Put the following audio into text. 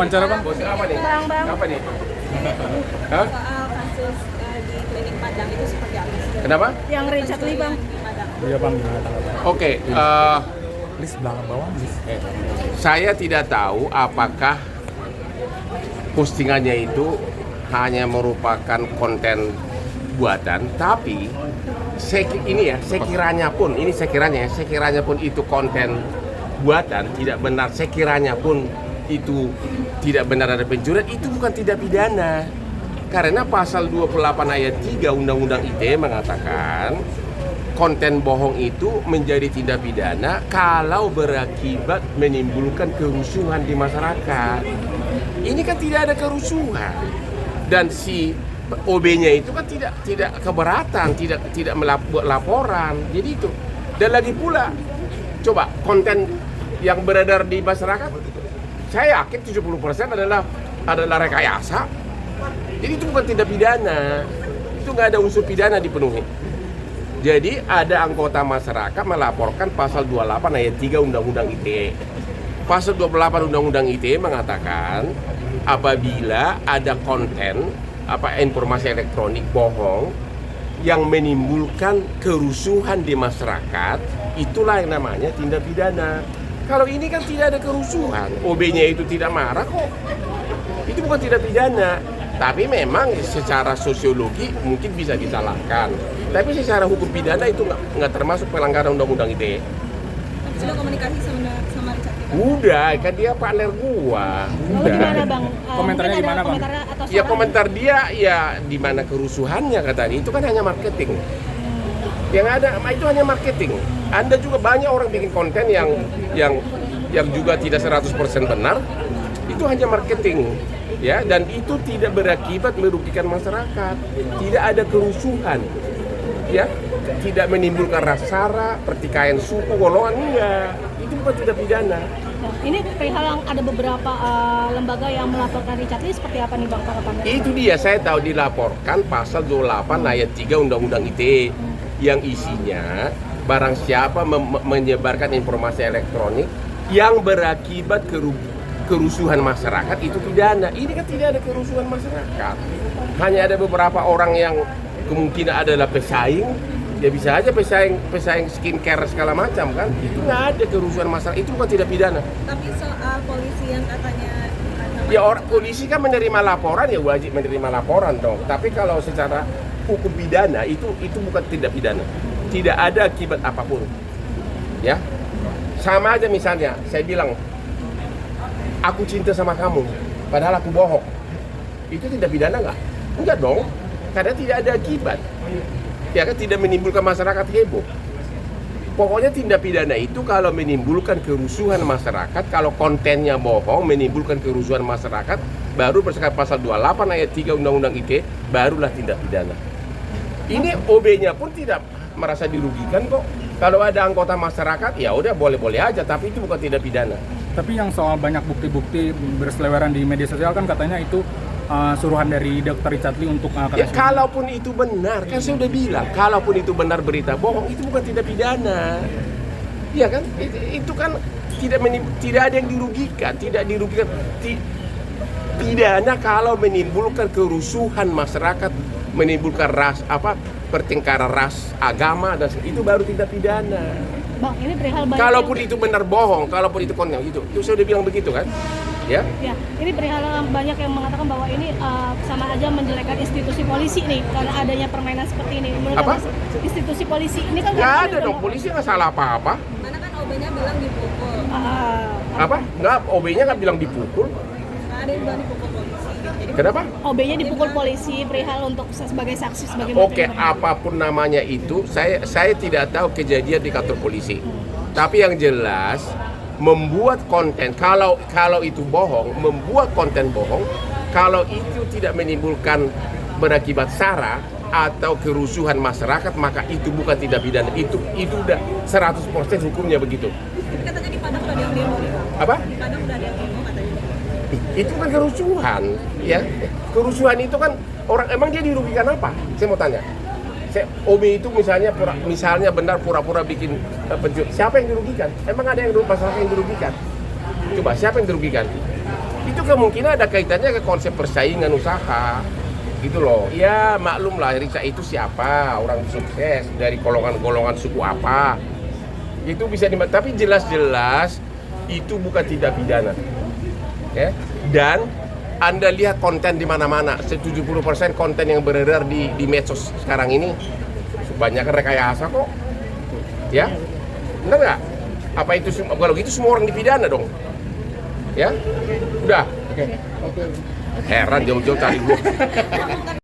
wawancara Bang. Gosip apa nih? Bang. Apa nih? Hah? Soal kasus di klinik Padang itu seperti apa sih? Kenapa? Yang Richard Lee Bang. Di Padang. Iya Bang, gimana tanggapan? Oke, List belakang bawah, list. saya tidak tahu apakah postingannya itu hanya merupakan konten buatan, tapi sekiranya pun itu konten buatan tidak benar, sekiranya pun itu tidak benar ada pencurian, itu bukan tidak pidana. Karena pasal 28 ayat 3 Undang-Undang ITE mengatakan konten bohong itu menjadi tindak pidana kalau berakibat menimbulkan kerusuhan di masyarakat. Ini kan tidak ada kerusuhan, dan si OB-nya itu kan tidak keberatan, tidak melakukan laporan. Jadi itu. Dan lagi pula, coba konten yang beredar di masyarakat, saya yakin 70% adalah rekayasa. Jadi itu bukan tindak pidana. Itu nggak ada unsur pidana dipenuhi. Jadi ada anggota masyarakat melaporkan pasal 28 ayat 3 Undang-Undang ITE. Pasal 28 Undang-Undang ITE mengatakan apabila ada konten informasi elektronik bohong yang menimbulkan kerusuhan di masyarakat, itulah yang namanya tindak pidana. Kalau ini kan tidak ada kerusuhan, OB-nya itu tidak marah kok. Itu bukan tindak pidana. Tapi memang secara sosiologi mungkin bisa disalahkan. Tapi secara hukum pidana itu nggak termasuk pelanggaran undang-undang ITE. Sudah komunikasi sama Richard Lee? Udah, kan dia partner gua. Lalu gimana Bang? Komentarnya Mungkin gimana, ada Bang? komentar atau Ya saran? komentar dia ya di mana kerusuhannya katanya. Itu kan hanya marketing. Yang ada itu hanya marketing. Anda juga banyak orang bikin konten yang juga tidak 100% benar. Itu hanya marketing. Ya, dan itu tidak berakibat merugikan masyarakat. Tidak ada kerusuhan. Ya, tidak menimbulkan rasa sara, pertikaian suku, golongan, enggak. Itu bukan tindak pidana. Nah, ini perihal yang ada beberapa lembaga yang melaporkan Richard Lee seperti apa nih Bang tanggapannya? Itu dia, saya tahu dilaporkan pasal 28 ayat 3 Undang-Undang ITE yang isinya barang siapa menyebarkan informasi elektronik yang berakibat kerusuhan masyarakat itu pidana. Ini kan tidak ada kerusuhan masyarakat. Hanya ada beberapa orang yang kemungkinan adalah pesaing. Ya bisa aja pesaing skincare segala macam kan. Itu nggak ada kerusuhan masyarakat. Itu bukan tidak pidana. Tapi soal polisi yang katanya Ya orang polisi kan menerima laporan, ya wajib menerima laporan dong. Tapi kalau secara hukum pidana itu bukan tindak pidana. Tidak ada akibat apapun. Ya. Sama aja misalnya saya bilang aku cinta sama kamu, padahal aku bohong. Itu tidak pidana nggak? Enggak dong, karena tidak ada akibat. Ya kan, tidak menimbulkan masyarakat heboh. Pokoknya tindak pidana itu kalau menimbulkan kerusuhan masyarakat, kalau kontennya bohong, menimbulkan kerusuhan masyarakat, baru berdasarkan pasal 28 ayat 3 Undang-Undang ITE, barulah tindak pidana. Ini OB-nya pun tidak merasa dirugikan kok. Kalau ada anggota masyarakat, ya udah boleh-boleh aja, tapi itu bukan tindak pidana. Tapi yang soal banyak bukti-bukti berseliweran di media sosial kan katanya itu suruhan dari Dr. Richard Lee untuk Ya kalaupun itu benar, kan saya udah bilang, kalaupun itu benar berita bohong, itu bukan tindak pidana. Iya kan? Itu kan tidak ada yang dirugikan, pidana kalau menimbulkan kerusuhan masyarakat, menimbulkan pertengkaran ras, agama, dan itu baru tindak pidana. Bang, ini perihal banyak Kalaupun itu benar bohong, kalaupun itu konten itu saya udah bilang begitu kan? Ya. Ya, ini perihal banyak yang mengatakan bahwa ini sama aja menjelekkan institusi polisi nih karena adanya permainan seperti ini. Menurut Apa? Anda, institusi polisi ini kan Nggak ada dong, polisi nggak salah apa-apa. Mana kan OB-nya bilang dipukul. Apa? Nggak, OB-nya nggak bilang dipukul. Nah, ada yang bilang dipukul polisi. Jadi Kenapa? OB-nya dipukul polisi perihal untuk sebagai saksi sebagai Oke, materi. apapun namanya itu, saya tidak tahu kejadian di kantor polisi. Tapi yang jelas membuat konten, kalau itu bohong, membuat konten bohong, kalau itu tidak menimbulkan berakibat sara atau kerusuhan masyarakat, maka itu bukan tindak pidana. Itu udah 100% hukumnya begitu. Katanya di Padang udah ada yang demo. Apa? Di Padang udah ada yang demo katanya. Itu kan kerusuhan, ya. Kerusuhan itu kan orang, emang dia dirugikan apa? Saya mau tanya. OB itu misalnya benar pura-pura bikin siapa yang dirugikan? Emang ada yang masyarakat yang dirugikan? Coba siapa yang dirugikan? itu kemungkinan ada kaitannya ke konsep persaingan usaha. Gitu loh. Ya maklum lah Richard itu siapa, orang sukses dari golongan-golongan suku apa. Itu bisa tapi jelas-jelas itu bukan tindak pidana. Ya. Dan Anda lihat konten di mana-mana, 70% konten yang beredar di medsos sekarang ini kebanyakan rekayasa kok. Ya. Benar nggak? Apa itu kalau gitu semua orang dipidana dong? Ya? Udah. Heran jauh-jauh cari gua.